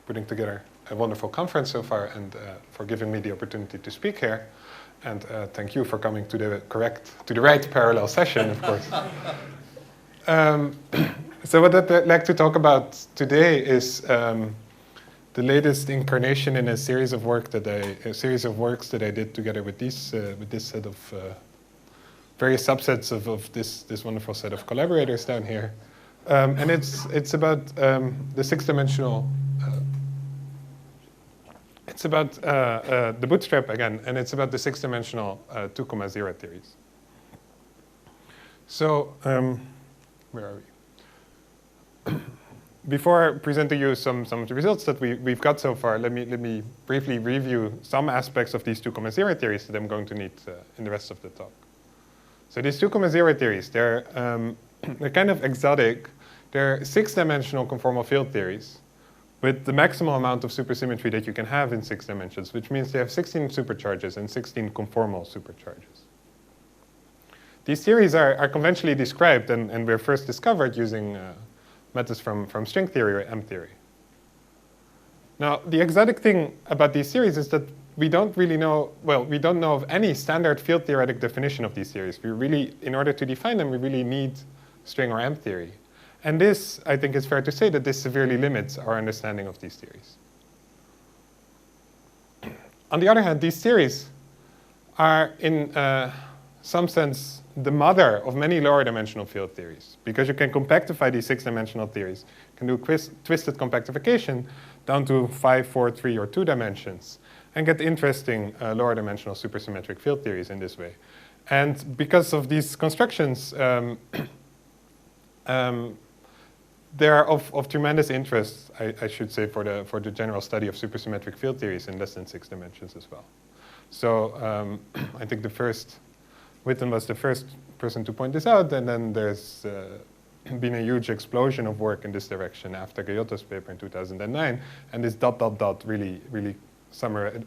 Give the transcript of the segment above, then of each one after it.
putting together a wonderful conference so far and for giving me the opportunity to speak here. And thank you for coming to the right parallel session, of course. So what I'd like to talk about today is the latest incarnation in a series of works that I did together with this set of various subsets of this wonderful set of collaborators down here, and it's about the six-dimensional. It's about the bootstrap again, and it's about the six-dimensional 2,0 theories. So where are we? Before presenting you some of the results that we've got so far, let me briefly review some aspects of these 2,0 theories that I'm going to need in the rest of the talk. So these 2,0 theories, they're kind of exotic. They're six-dimensional conformal field theories with the maximal amount of supersymmetry that you can have in 6 dimensions, which means they have 16 supercharges and 16 conformal supercharges. These theories are conventionally described and were first discovered using methods from string theory or M theory. Now, the exotic thing about these theories is that we don't really know, well, we don't know of any standard field theoretic definition of these theories. We really, in order to define them, we really need string or M theory. And this, I think it's fair to say that this severely limits our understanding of these theories. On the other hand, these theories are, in some sense, the mother of many lower dimensional field theories, because you can compactify these six-dimensional theories. You can do twisted compactification down to 5, 4, 3, or 2 dimensions, and get interesting lower dimensional supersymmetric field theories in this way. And because of these constructions, they are of tremendous interest, I should say, for the general study of supersymmetric field theories in less than 6 dimensions as well. So I think Witten was the first person to point this out, and then there's been a huge explosion of work in this direction after Gayotto's paper in 2009, and this ...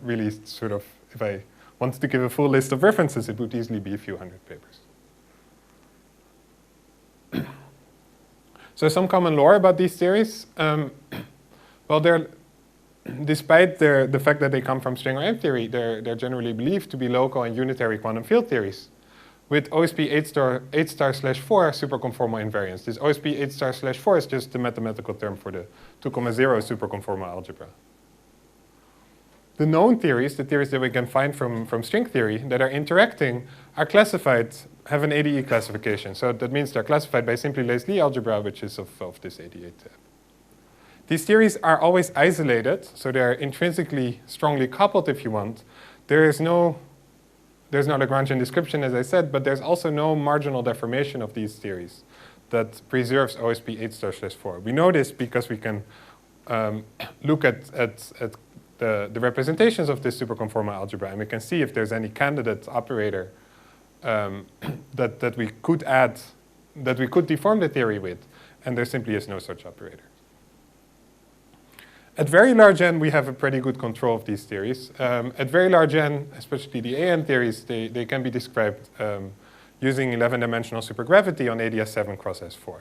really sort of, if I wanted to give a full list of references, it would easily be a few hundred papers. So some common lore about these theories. Well, despite the fact that they come from string or M theory, they're generally believed to be local and unitary quantum field theories with OSP 8*/4 superconformal invariance. This OSP 8*/4 is just the mathematical term for the 2,0 superconformal algebra. The known theories, the theories that we can find from string theory that are interacting, are classified, have an ADE classification. So that means they're classified by simply Lace-Lee algebra, which is of this ADA type. These theories are always isolated, so they're intrinsically strongly coupled, if you want. There's no Lagrangian description, as I said, but there's also no marginal deformation of these theories that preserves OSP 8*/4. We know this because we can look at the representations of this superconformal algebra, and we can see if there's any candidate operator that we could add, that we could deform the theory with, and there simply is no such operator. At very large n, we have a pretty good control of these theories. At very large n, especially the AN theories, they can be described using 11-dimensional supergravity on ADS7 cross S4.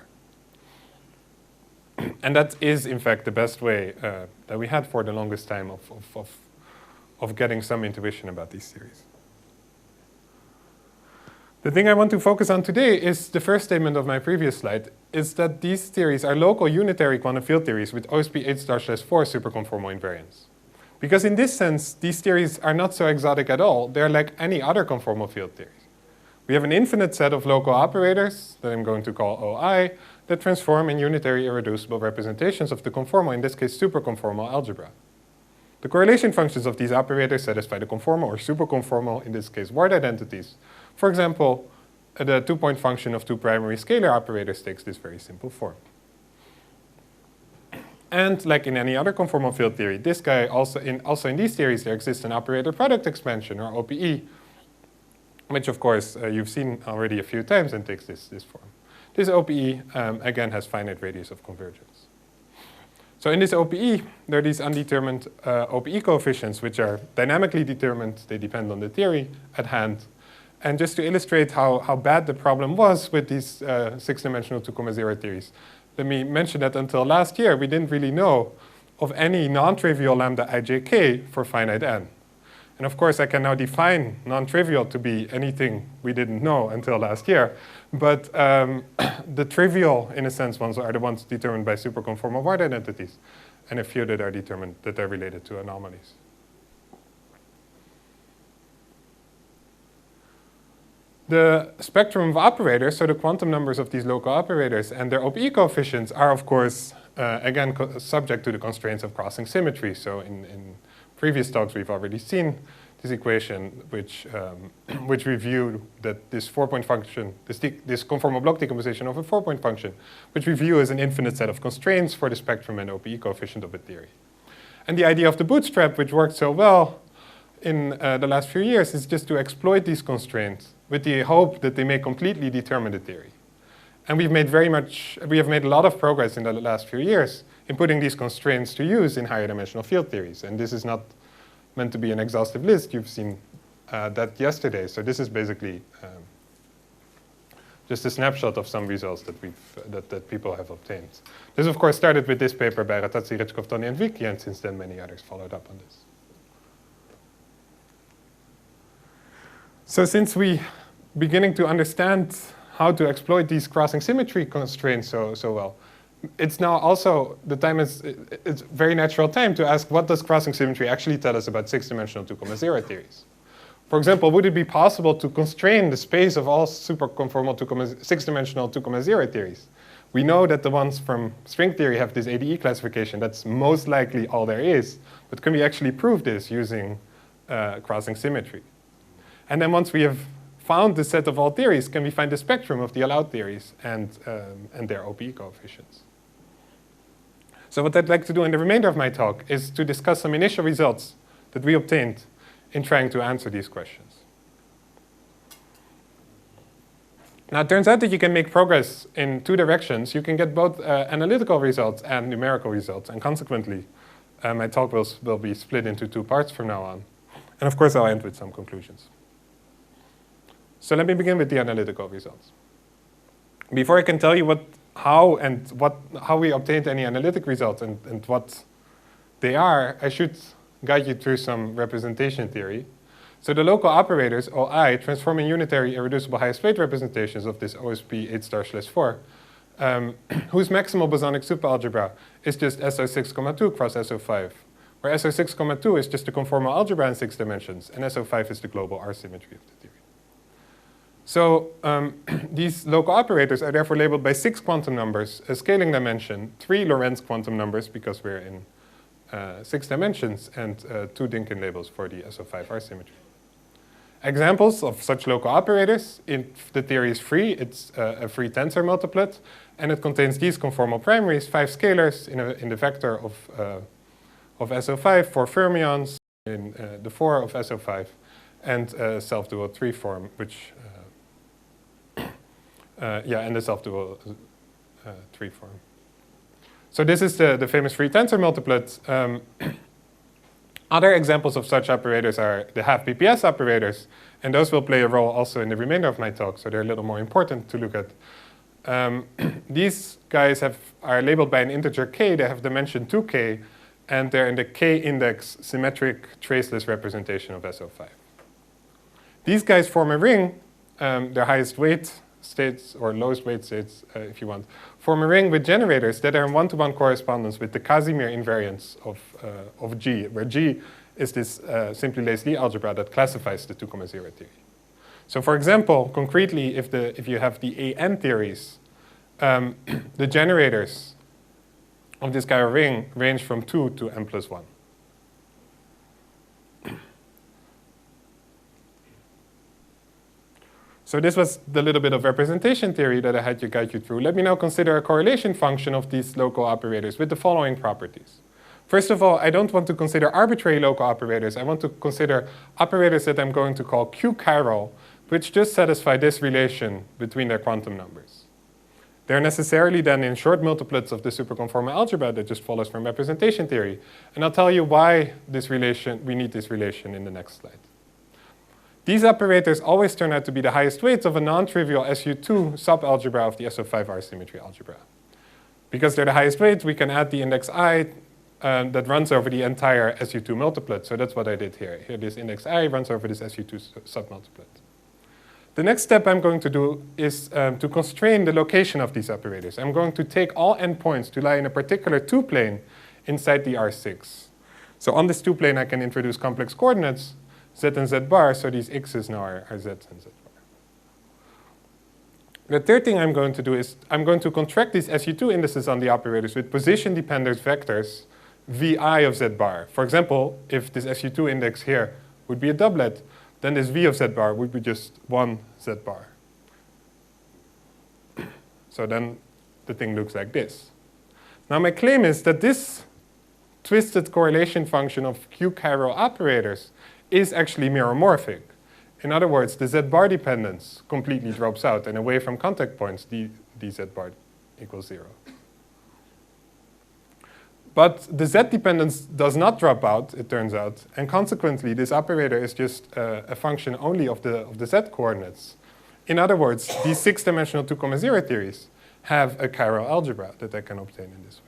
And that is, in fact, the best way that we had for the longest time of getting some intuition about these theories. The thing I want to focus on today is the first statement of my previous slide, is that these theories are local unitary quantum field theories with OSP 8*/4 superconformal invariance. Because in this sense, these theories are not so exotic at all. They're like any other conformal field theories. We have an infinite set of local operators that I'm going to call OI that transform in unitary irreducible representations of the conformal, in this case superconformal algebra. The correlation functions of these operators satisfy the conformal or superconformal, in this case word identities. For example, the 2-point function of 2 primary scalar operators takes this very simple form. And like in any other conformal field theory, this guy also in these theories there exists an operator product expansion, or OPE, which of course you've seen already a few times and takes this form. This OPE again has finite radius of convergence. So in this OPE, there are these undetermined OPE coefficients, which are dynamically determined. They depend on the theory at hand. And just to illustrate how bad the problem was with these 6-dimensional 2,0 theories, let me mention that until last year, we didn't really know of any non-trivial lambda ijk for finite n. And of course, I can now define non-trivial to be anything we didn't know until last year. But the trivial, in a sense, ones are the ones determined by superconformal word identities, and a few that are determined that they're related to anomalies. The spectrum of operators, so the quantum numbers of these local operators and their OPE coefficients are, of course, again, subject to the constraints of crossing symmetry. So in previous talks, we've already seen this equation, which review that this 4-point function, this conformal block decomposition of a 4-point function, which we view as an infinite set of constraints for the spectrum and OPE coefficient of a theory. And the idea of the bootstrap, which worked so well in the last few years, is just to exploit these constraints with the hope that they may completely determine the theory. And we have made a lot of progress in the last few years in putting these constraints to use in higher dimensional field theories. And this is not meant to be an exhaustive list. You've seen that yesterday. So this is basically just a snapshot of some results that people have obtained. This, of course, started with this paper by Ratazzi, Richkov, Tony, and Vicky, and since then many others followed up on this. So since we beginning to understand how to exploit these crossing symmetry constraints so well, it's now also the time it's a very natural time to ask, what does crossing symmetry actually tell us about 6-dimensional 2,0 theories? For example, would it be possible to constrain the space of all superconformal 6-dimensional 2,0 theories? We know that the ones from string theory have this ADE classification. That's most likely all there is. But can we actually prove this using crossing symmetry? And then once we have found the set of all theories, can we find the spectrum of the allowed theories and their OPE coefficients? So what I'd like to do in the remainder of my talk is to discuss some initial results that we obtained in trying to answer these questions. Now, it turns out that you can make progress in two directions. You can get both analytical results and numerical results, and consequently, my talk will be split into two parts from now on. And of course, I'll end with some conclusions. So let me begin with the analytical results. Before I can tell you how we obtained any analytic results and what they are, I should guide you through some representation theory. So the local operators, OI, transform in unitary irreducible highest weight representations of this OSP 8*/4, whose maximal bosonic superalgebra is just SO6,2 cross SO5, where SO6,2 is just a conformal algebra in 6 dimensions, and SO5 is the global R symmetry of the theory. So these local operators are therefore labeled by 6 quantum numbers, a scaling dimension, 3 Lorentz quantum numbers because we're in 6 dimensions, and 2 Dynkin labels for the SO5 R symmetry. Examples of such local operators, if the theory is free, it's a free tensor multiplet, and it contains these conformal primaries, 5 scalars in the vector of SO5, 4 fermions in the 4 of SO5, and self-dual 3 form, which and the self-dual 3 form. So this is the famous free tensor multiplet. Other examples of such operators are the half BPS operators, and those will play a role also in the remainder of my talk, so they're a little more important to look at. These guys are labeled by an integer k. They have dimension 2k, and they're in the k-index symmetric traceless representation of SO5. These guys form a ring. Their highest weight states, or lowest weight states, if you want, form a ring with generators that are in one-to-one correspondence with the Casimir invariance of G, where G is this simply Lace-Lee algebra that classifies the 2,0 theory. So for example, concretely, if you have the AN theories, the generators of this Chiral ring range from 2 to n+1. So this was the little bit of representation theory that I had to guide you through. Let me now consider a correlation function of these local operators with the following properties. First of all, I don't want to consider arbitrary local operators. I want to consider operators that I'm going to call Q-chiral, which just satisfy this relation between their quantum numbers. They're necessarily then in short multiplets of the superconformal algebra that just follows from representation theory. And I'll tell you why we need this relation in the next slide. These operators always turn out to be the highest weights of a non-trivial SU2 subalgebra of the SO5 R symmetry algebra. Because they're the highest weights, we can add the index I that runs over the entire SU2 multiplet. So that's what I did here. Here this index I runs over this SU2 submultiplet. The next step I'm going to do is to constrain the location of these operators. I'm going to take all endpoints to lie in a particular 2-plane inside the R6. So on this 2-plane, I can introduce complex coordinates, z and z bar, so these x's now are z and z bar. The third thing I'm going to do is I'm going to contract these SU2 indices on the operators with position-dependent vectors vi of z bar. For example, if this SU2 index here would be a doublet, then this v of z bar would be just one z bar. So then the thing looks like this. Now my claim is that this twisted correlation function of q-chiral operators is actually meromorphic. In other words, the z bar dependence completely drops out, and away from contact points, dz bar equals 0. But the z dependence does not drop out, it turns out, and consequently, this operator is just a function only of the z coordinates. In other words, these 6-dimensional 2,0 theories have a chiral algebra that I can obtain in this way.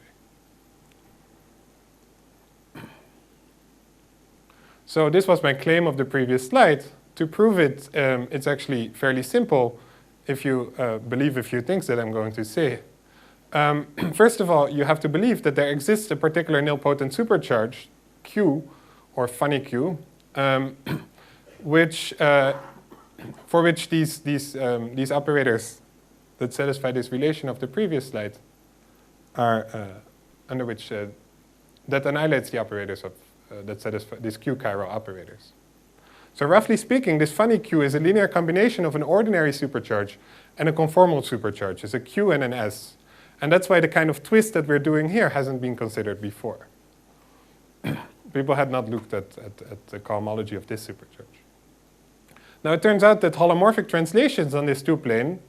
So this was my claim of the previous slide. To prove it, it's actually fairly simple if you believe a few things that I'm going to say. First of all, you have to believe that there exists a particular nilpotent supercharge, Q, or funny Q, for which these operators that satisfy this relation of the previous slide are under which that annihilates the operators of that satisfy these Q-chiral operators. So roughly speaking, this funny Q is a linear combination of an ordinary supercharge and a conformal supercharge. It's a Q and an S. And that's why the kind of twist that we're doing here hasn't been considered before. People had not looked at the cohomology of this supercharge. Now it turns out that holomorphic translations on this 2-plane,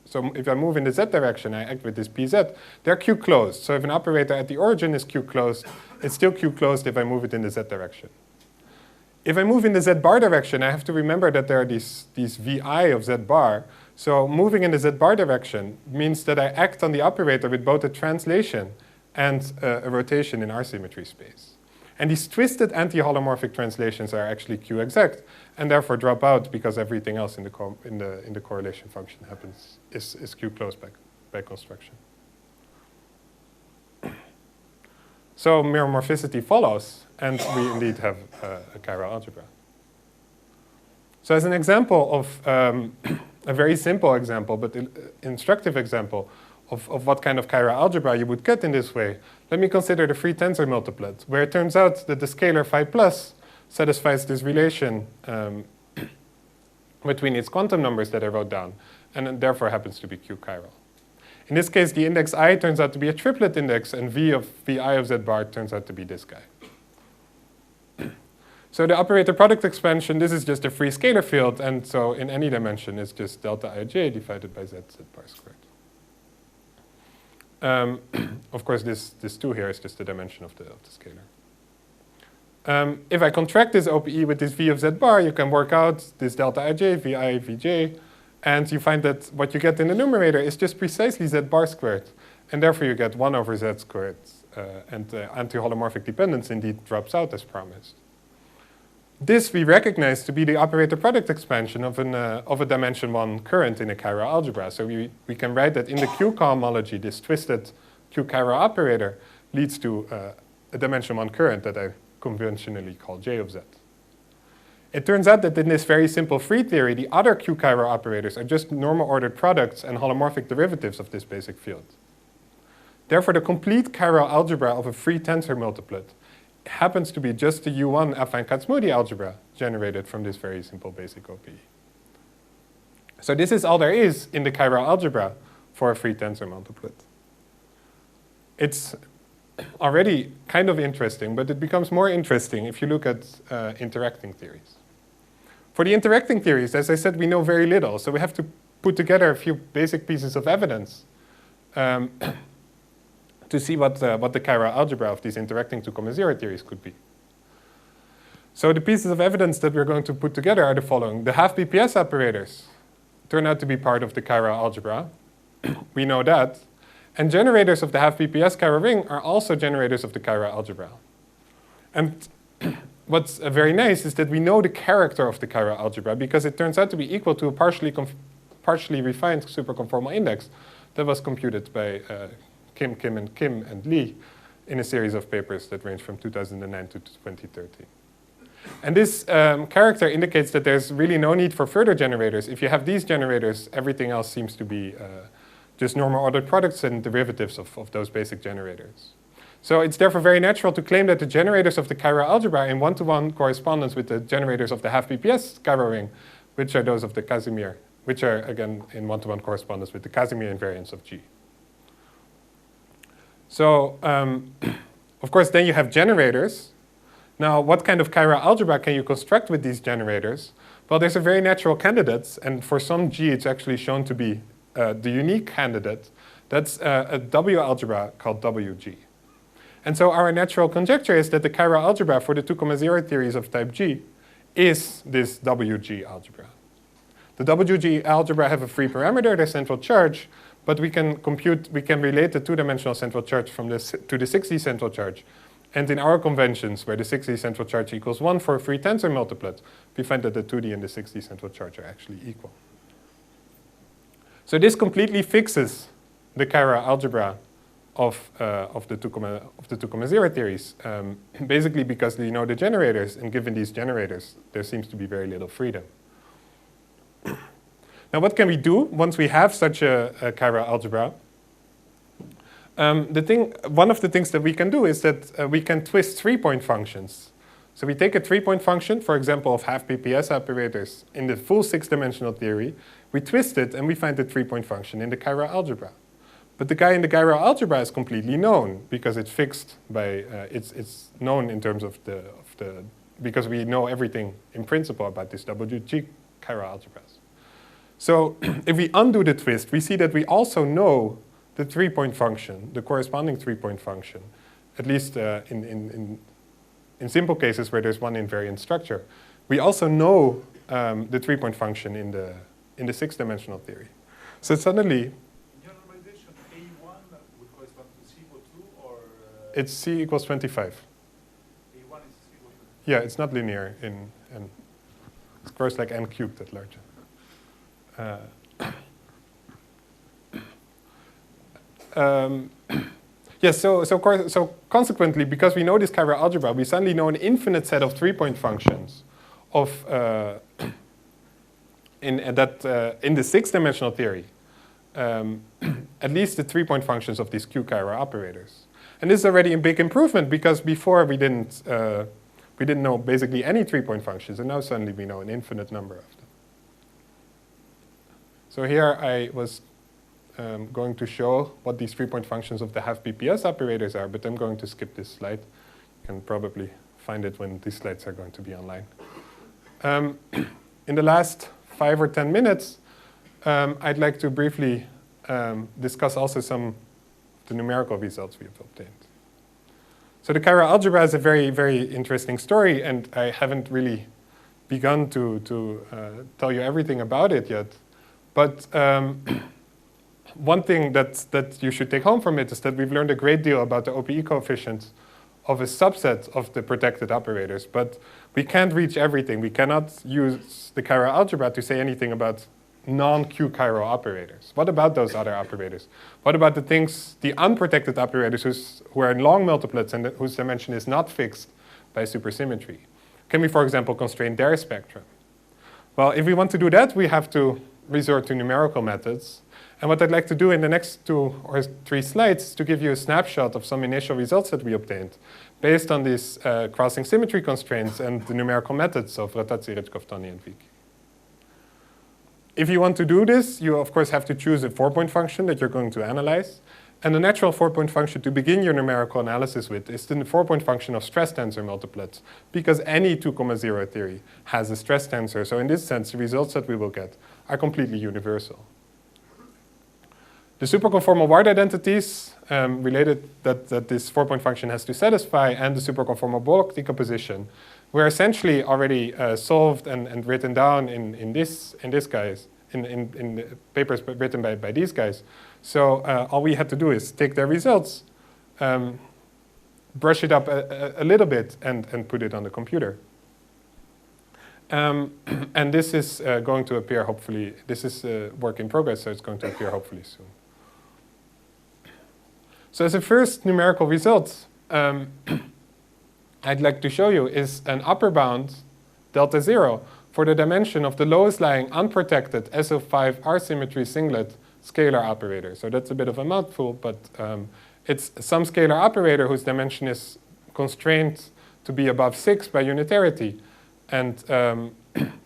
so if I move in the z direction, I act with this pz, they're Q-closed. So if an operator at the origin is Q-closed, it's still Q-closed if I move it in the z direction. If I move in the z bar direction, I have to remember that there are these vi of z bar. So moving in the z bar direction means that I act on the operator with both a translation and a rotation in R-symmetry space. And these twisted anti-holomorphic translations are actually Q-exact, and therefore drop out because everything else in the correlation function happens is Q-closed by construction. So meromorphicity follows, and we indeed have a chiral algebra. So as an example of a very simple example, but instructive example of what kind of chiral algebra you would get in this way, let me consider the free tensor multiplet, where it turns out that the scalar phi plus satisfies this relation between its quantum numbers that I wrote down, and therefore happens to be Q-chiral. In this case, the index I turns out to be a triplet index, and vi of z bar turns out to be this guy. So the operator product expansion, this is just a free scalar field, and so in any dimension, it's just delta ij divided by z bar squared. Of course, this 2 here is just the dimension of the scalar. If I contract this OPE with this v of z bar, you can work out this delta ij, vi, vj, and you find that what you get in the numerator is just precisely z bar squared, and therefore you get 1 over z squared, and anti-holomorphic dependence indeed drops out as promised. This we recognize to be the operator product expansion of a dimension 1 current in a chiral algebra. So we can write that in the Q cohomology, this twisted Q chiral operator leads to a dimension 1 current that I conventionally call J of Z. It turns out that in this very simple free theory, the other Q chiral operators are just normal ordered products and holomorphic derivatives of this basic field. Therefore, the complete chiral algebra of a free tensor multiplet happens to be just the U1 affine Kac-Moody algebra generated from this very simple basic OPE. So this is all there is in the chiral algebra for a free tensor multiplet. It's already kind of interesting, but it becomes more interesting if you look at interacting theories. For the interacting theories, as I said, we know very little, so we have to put together a few basic pieces of evidence to see what the chiral algebra of these interacting 2,0 theories could be. So the pieces of evidence that we're going to put together are the following. The half BPS operators turn out to be part of the chiral algebra. We know that. And generators of the half-BPS chiral ring are also generators of the chiral algebra. And what's very nice is that we know the character of the chiral algebra because it turns out to be equal to a partially refined superconformal index that was computed by Kim and Lee in a series of papers that range from 2009 to 2013. And this character indicates that there's really no need for further generators. If you have these generators, everything else seems to be just normal ordered products and derivatives of those basic generators. So it's therefore very natural to claim that the generators of the chiral algebra are in one-to-one correspondence with the generators of the half-BPS chiral ring, which are those of the Casimir, which are again in one-to-one correspondence with the Casimir invariants of G. So of course then you have generators. Now what kind of chiral algebra can you construct with these generators? Well, there's a very natural candidate, and for some G it's actually shown to be the unique candidate. That's a W algebra called WG. And so our natural conjecture is that the chiral algebra for the 2,0 theories of type G is this WG algebra. The WG algebra have a free parameter, the central charge, but we can relate the two-dimensional central charge from this to the 6D central charge. And in our conventions, where the 6D central charge equals 1 for a free tensor multiplet, we find that the 2D and the 6D central charge are actually equal. So this completely fixes the chiral algebra of the 2,0 theories, basically because you know the generators, and given these generators, there seems to be very little freedom. Now what can we do once we have such a chiral algebra? One of the things that we can do is that we can twist 3-point functions. So we take a 3-point function, for example, of half-BPS operators in the full 6-dimensional theory, we twist it and we find the 3-point function in the chiral algebra. But the guy in the chiral algebra is completely known because it's fixed by, it's known in terms of because we know everything in principle about this WG chiral algebras. So if we undo the twist, we see that we also know the 3-point function, the corresponding 3-point function, at least in simple cases where there's one invariant structure. We also know the 3-point function in the 6-dimensional theory. So suddenly, it's C equals 25. A1 is C equals 25. Yeah, it's not linear in n. It grows like n cubed at large. Yes, so consequently, because we know this chiral algebra, we suddenly know an infinite set of 3-point functions of in the 6-dimensional theory. At least the 3-point functions of these Q chiral operators. And this is already a big improvement because before we didn't know basically any 3-point functions, and now suddenly we know an infinite number of them. So here I was going to show what these 3-point functions of the half-BPS operators are, but I'm going to skip this slide. You can probably find it when these slides are going to be online. In the last 5 or 10 minutes, I'd like to briefly discuss also some of the numerical results we have obtained. So the chiral algebra is a very, very interesting story, and I haven't really begun to tell you everything about it yet. But one thing that you should take home from it is that we've learned a great deal about the OPE coefficients of a subset of the protected operators, but we can't reach everything. We cannot use the chiral algebra to say anything about non-Q chiral operators. What about those other operators? What about the things, the unprotected operators who are in long multiplets and whose dimension is not fixed by supersymmetry? Can we, for example, constrain their spectrum? Well, if we want to do that, we have to resort to numerical methods. And what I'd like to do in the next 2 or 3 slides is to give you a snapshot of some initial results that we obtained based on these crossing symmetry constraints and the numerical methods of Rattazzi, Ritschov, Tonni, and Wieck. If you want to do this, you of course have to choose a 4-point function that you're going to analyze. And the natural 4-point function to begin your numerical analysis with is the 4-point function of stress tensor multiplets, because any 2,0 theory has a stress tensor. So in this sense, the results that we will get are completely universal. The superconformal word identities related that this 4-point function has to satisfy and the superconformal block decomposition were essentially already solved and written down in the papers written by these guys. So all we had to do is take their results, brush it up a little bit, and put it on the computer. And this is going to appear hopefully, this is a work in progress, so it's going to appear hopefully soon. So as a first numerical result, I'd like to show you is an upper bound, delta 0, for the dimension of the lowest lying unprotected SO5 R-symmetry singlet scalar operator. So that's a bit of a mouthful, but it's some scalar operator whose dimension is constrained to be above 6 by unitarity. And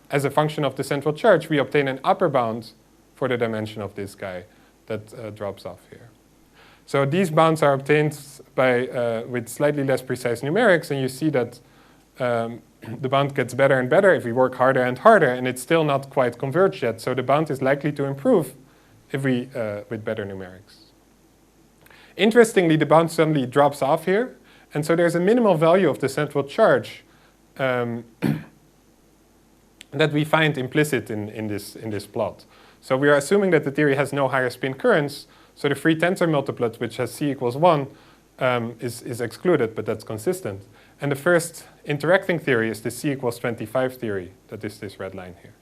as a function of the central charge, we obtain an upper bound for the dimension of this guy that drops off here. So these bounds are obtained by, with slightly less precise numerics, and you see that the bound gets better and better if we work harder and harder, and it's still not quite converged yet. So the bound is likely to improve if we, with better numerics. Interestingly, the bound suddenly drops off here, and so there's a minimal value of the central charge that we find implicit in this plot. So we are assuming that the theory has no higher spin currents, so the free tensor multiplet, which has c equals 1, is excluded, but that's consistent. And the first interacting theory is the c equals 25 theory, that is this red line here.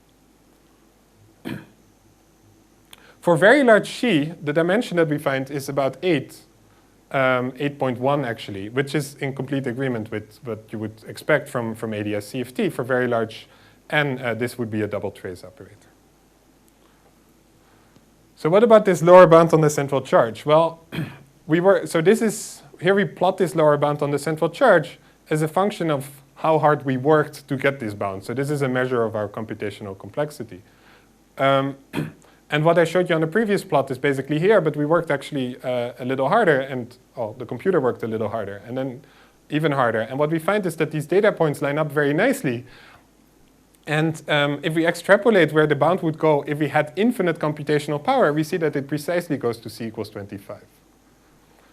For very large C, the dimension that we find is about 8, 8.1 actually, which is in complete agreement with what you would expect from ADS CFT. For very large n, this would be a double trace operator. So what about this lower bound on the central charge? Well, so this is, here we plot this lower bound on the central charge as a function of how hard we worked to get this bound. So this is a measure of our computational complexity. And what I showed you on the previous plot is basically here, but we worked actually a little harder, and the computer worked a little harder, and then even harder. And what we find is that these data points line up very nicely. And if we extrapolate where the bound would go if we had infinite computational power, we see that it precisely goes to c equals 25,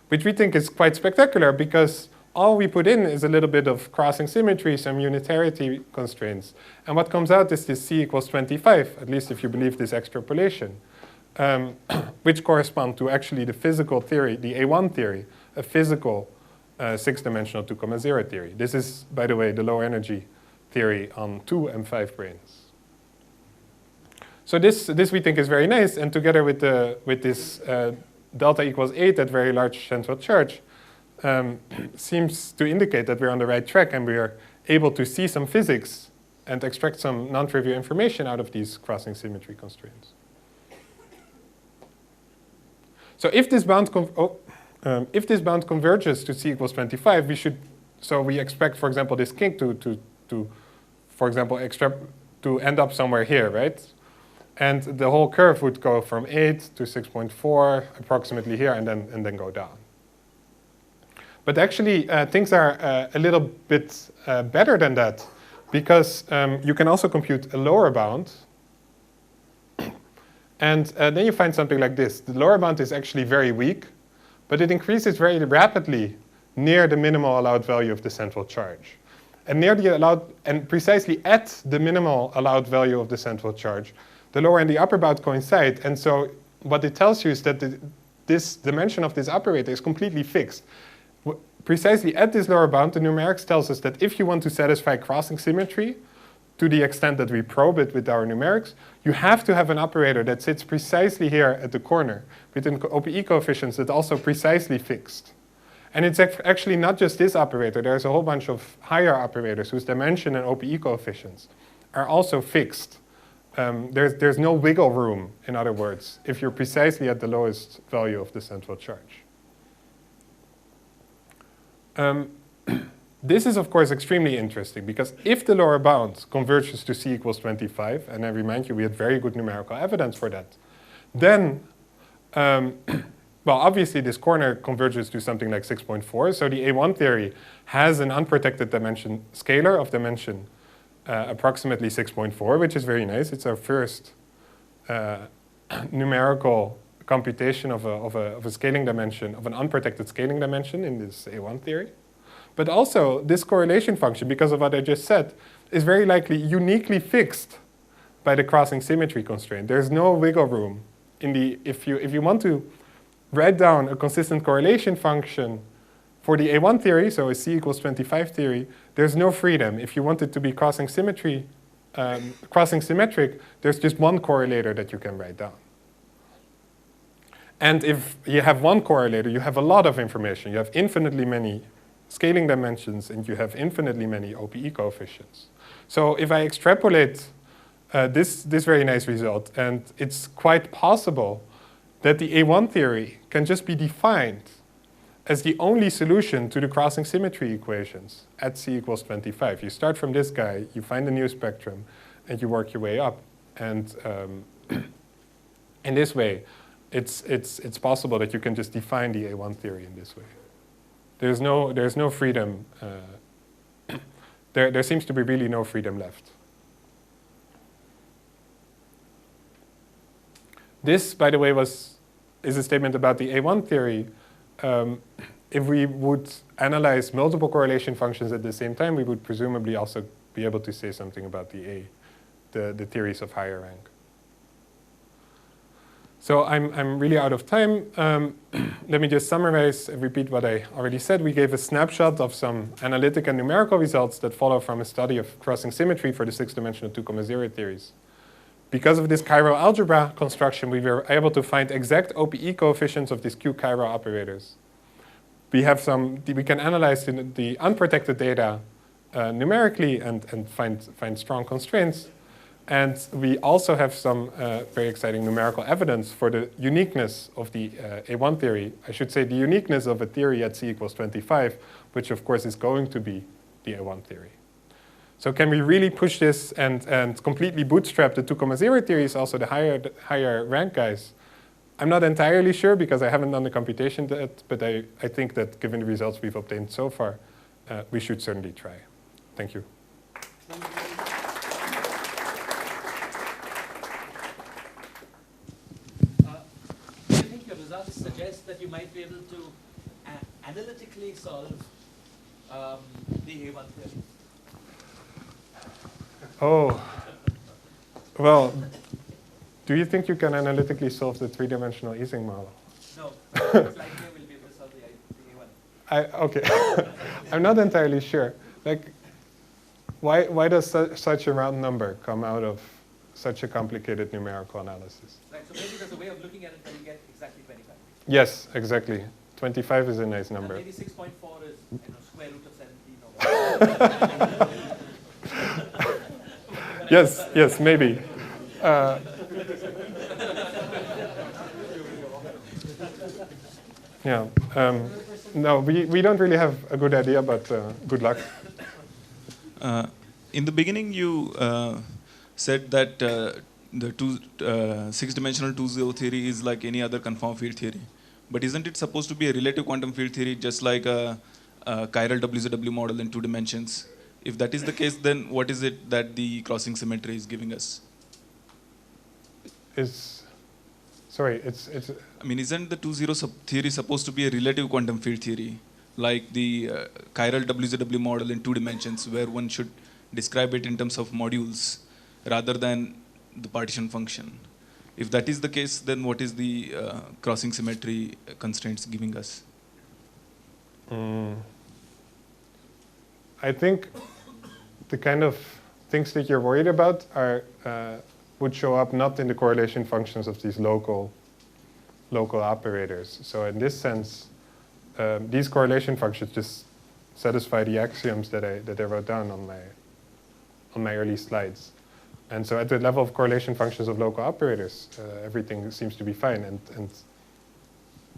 which we think is quite spectacular because all we put in is a little bit of crossing symmetry, some unitarity constraints. And what comes out is this c equals 25, at least if you believe this extrapolation, which correspond to actually the physical theory, the A1 theory, a physical 6-dimensional 2,0 theory. This is, by the way, the low energy theory on 2 M5 brains. So this we think is very nice, and together with this delta equals 8 at very large central charge, seems to indicate that we're on the right track and we are able to see some physics and extract some non-trivial information out of these crossing symmetry constraints. So if this bound converges to c equals 25, we expect, for example, this kink for example, to end up somewhere here, right? And the whole curve would go from 8 to 6.4, approximately here, and then go down. But actually, things are a little bit better than that, because you can also compute a lower bound. And then you find something like this. The lower bound is actually very weak, but it increases very rapidly near the minimal allowed value of the central charge. And and precisely at the minimal allowed value of the central charge, the lower and the upper bound coincide. And so what it tells you is that this dimension of this operator is completely fixed. Precisely at this lower bound, the numerics tells us that if you want to satisfy crossing symmetry to the extent that we probe it with our numerics, you have to have an operator that sits precisely here at the corner with an OPE coefficients that also precisely fixed. And it's actually not just this operator. There's a whole bunch of higher operators whose dimension and OPE coefficients are also fixed. There's no wiggle room, in other words, if you're precisely at the lowest value of the central charge. This is, of course, extremely interesting, because if the lower bound converges to c equals 25, and I remind you we had very good numerical evidence for that, then well, obviously, this corner converges to something like 6.4. So the A1 theory has an unprotected dimension scalar of dimension approximately 6.4, which is very nice. It's our first numerical computation of a scaling dimension, of an unprotected scaling dimension in this A1 theory. But also, this correlation function, because of what I just said, is very likely uniquely fixed by the crossing symmetry constraint. There's no wiggle room in the, if you want to write down a consistent correlation function for the A1 theory, so a C equals 25 theory, there's no freedom. If you want it to be crossing symmetric, there's just one correlator that you can write down. And if you have one correlator, you have a lot of information. You have infinitely many scaling dimensions, and you have infinitely many OPE coefficients. So if I extrapolate this very nice result, and it's quite possible that the A1 theory can just be defined as the only solution to the crossing symmetry equations at C equals 25. You start from this guy, you find a new spectrum, and you work your way up. And in this way, it's possible that you can just define the A1 theory in this way. There's no freedom. There seems to be really no freedom left. This, by the way, is a statement about the A1 theory. If we would analyze multiple correlation functions at the same time, we would presumably also be able to say something about the theories of higher rank. So I'm really out of time. Let me just summarize and repeat what I already said. We gave a snapshot of some analytic and numerical results that follow from a study of crossing symmetry for the 6-dimensional 2,0 theories. Because of this chiral algebra construction, we were able to find exact OPE coefficients of these Q-chiral operators. We can analyze the unprotected data numerically and find strong constraints. And we also have some very exciting numerical evidence for the uniqueness of the A1 theory. I should say the uniqueness of a theory at C equals 25, which of course is going to be the A1 theory. So can we really push this and completely bootstrap the 2,0 theories, also the higher rank guys? I'm not entirely sure because I haven't done the computation yet, but I think that given the results we've obtained so far, we should certainly try. Thank you. Do you think your results suggest that you might be able to analytically solve the A1 theory? Oh, well, do you think you can analytically solve the 3-dimensional Ising model? No, it's likely we'll be able to solve the A1. Okay, I'm not entirely sure. Like, why does such a round number come out of such a complicated numerical analysis? Right, so maybe there's a way of looking at it where you get exactly 25. Yes, exactly. 25 is a nice number. And maybe 6.4 is square root of 17 or whatever. Yes, maybe. Yeah. No, we don't really have a good idea, but good luck. In the beginning, you said that the 6-dimensional 2-0 theory is like any other conformal field theory. But isn't it supposed to be a relative quantum field theory, just like a chiral WZW model in 2 dimensions? If that is the case, then what is it that the crossing symmetry is giving us? Sorry, I mean, isn't the 2-0 theory supposed to be a relative quantum field theory, like the chiral WZW model in 2 dimensions, where one should describe it in terms of modules rather than the partition function? If that is the case, then what is the crossing symmetry constraints giving us? I think the kind of things that you're worried about would show up not in the correlation functions of these local operators. So in this sense, these correlation functions just satisfy the axioms that I wrote down on my early slides. And so at the level of correlation functions of local operators, everything seems to be fine. And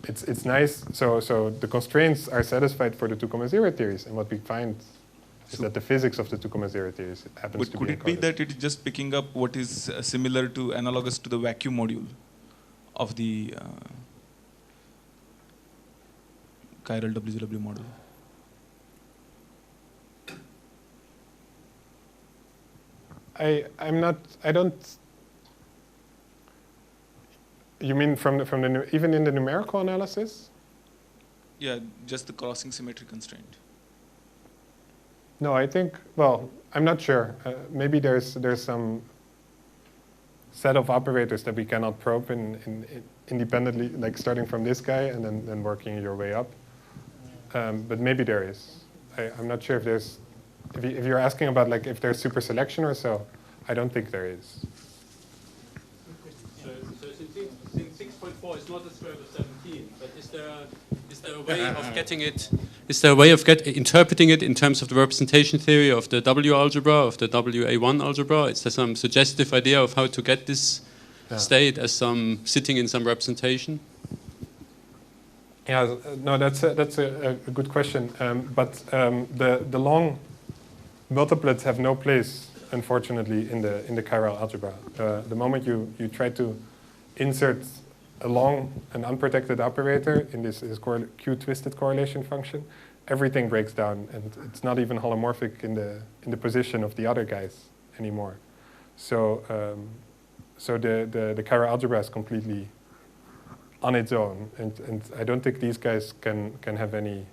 it's nice. So the constraints are satisfied for the 2,0 theories. And what we find is that the physics of the 2,0 theories happens to be could it be that it is just picking up what is similar to, analogous to the vacuum module of the chiral WZW model? I don't. You mean from even in the numerical analysis? Yeah, just the crossing symmetry constraint. No, I think, well, I'm not sure. Maybe there's some set of operators that we cannot probe independently, like starting from this guy and then working your way up. But maybe there is. I'm not sure if there's, if you're asking about like if there's super selection or so, I don't think there is. So since 6.4 is not a square root of 17, but is there a way of getting it? Is there a way of interpreting it in terms of the representation theory of the W algebra, of the WA1 algebra? Is there some suggestive idea of how to get this state as some sitting in some representation? Yeah, no, that's a good question. But the long multiplets have no place, unfortunately, in the chiral algebra. The moment you try to insert a long and unprotected operator in this Q-twisted correlation function, everything breaks down, and it's not even holomorphic in the position of the other guys anymore. So the chiral algebra is completely on its own, and I don't think these guys can have any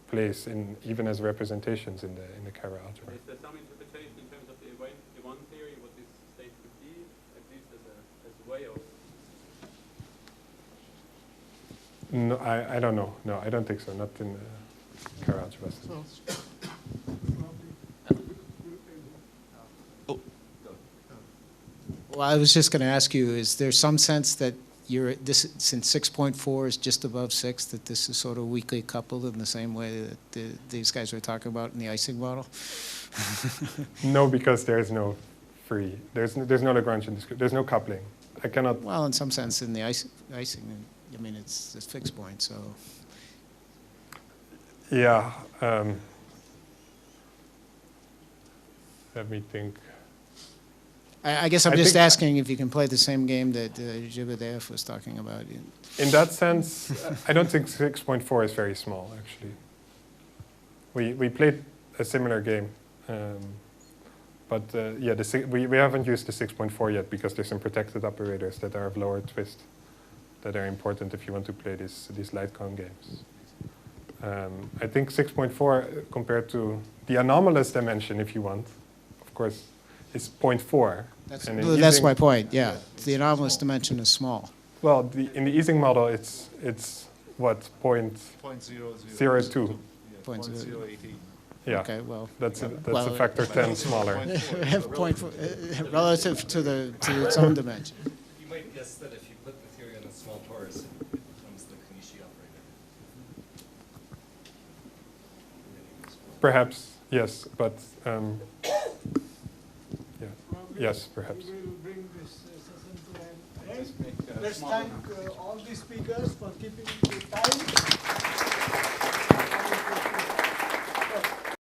place in even as representations in the chiral algebra. Is there some interpretation in terms of the A1 theory, what this state could be, at least as a way of? No, I don't know. No, I don't think so. Not in the chiral algebra. Well, I was just going to ask you: is there some sense that since 6.4 is just above 6, that this is sort of weakly coupled in the same way that these guys were talking about in the icing model? No, because there is no free. There's no Lagrangian description. There's no coupling. I cannot. Well, in some sense, in the icing, I mean, it's a fixed point, so. Yeah. Let me think. I guess I'm just asking if you can play the same game that Jibadev was talking about. In that sense, I don't think 6.4 is very small, actually. We played a similar game. But yeah, we haven't used the 6.4 yet because there's some protected operators that are of lower twist that are important if you want to play these light cone games. I think 6.4 compared to the anomalous dimension, if you want, of course, is 0.4. That's my point, yeah. The anomalous dimension is small. Well, in the Ising model, it's what, 0.02. 0.018. Yeah, okay, well, that's a factor 10 smaller. Relative to its own dimension. You might guess that if you put the theory on a small torus, it becomes the Konishi operator. Perhaps, yes, but yeah, yes, perhaps. We will bring this session to an end. Let's thank all the speakers for keeping the time.